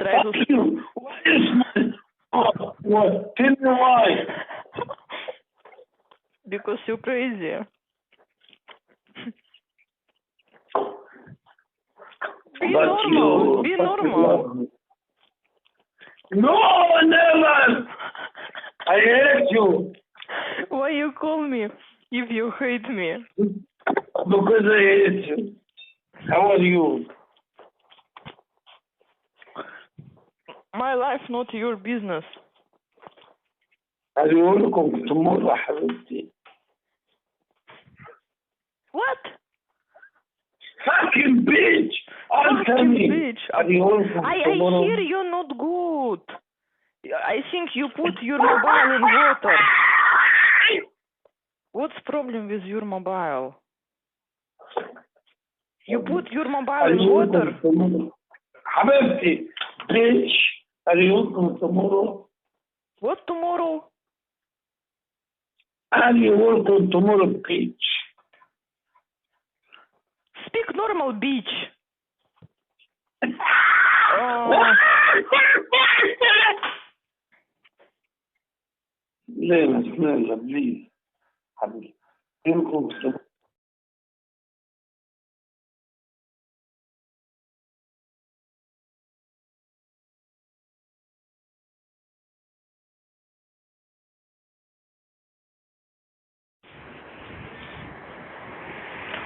Try Fuck to... you. Why is my... What? Tell me why. Because you're crazy. Be But normal. you Be fucking normal. love me. No, never. I hate you. Why you call me if you hate me? Because I hate you. How are you? My life not your business. هقول لكم tomorrow حبيبتي. What? Fucking bitch! Fucking bitch. I tomorrow. hear you're not good. I think you put your mobile in water. What's problem with your mobile? You put your mobile in water? حبيبتي bitch. هقول tomorrow. What tomorrow? هقول tomorrow bitch. Speak normal, bitch. Lena, please. حبيبتي.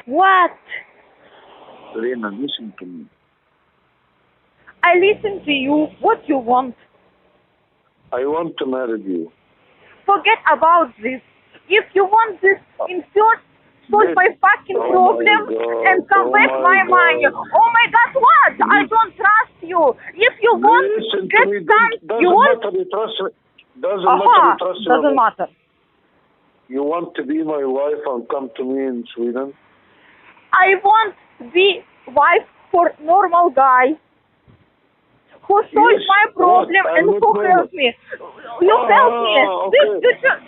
What? Lena, listen to me. I listen to you. What you want? I want to marry you. Forget about this. If you want this in first, solve my fucking problem and come back my money. Oh my God, what? I don't trust you. If you want, Listen get to me. some. You want? Matter you trust me. Doesn't matter. You want to be my wife and come to me in Sweden? I want to be wife for normal guy who solves my problem and who helps me. You help me. Okay.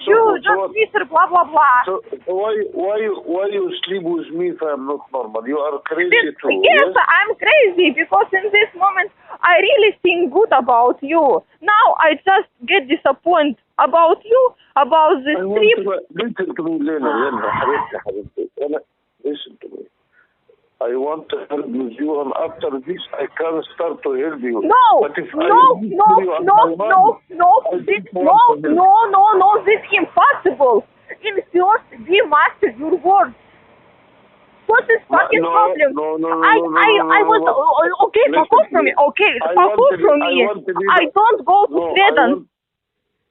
You just Mr. blah blah blah. So why you sleep with me if I'm not normal? You are crazy too. Yes, I'm crazy because in this moment I really think good about you. Now I just get disappointed about you, about this trip. Listen to me, Lena, حبيبتي. Listen to me. I want to help with you, and after this, I can start to help you. No, but if this is impossible. In first, we master your words. What's this fucking problem? I was okay. Fuck off from me. Okay, fuck off from me. I don't go to Sweden.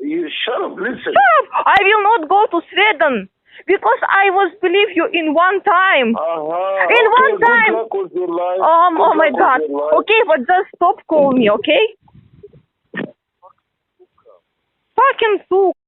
You shut up. Listen. Shut up. I will not go to Sweden. Because I was believe you in one time. One time. Good luck with your life. Oh my God. Okay, but just stop calling me, okay? Fucking сука.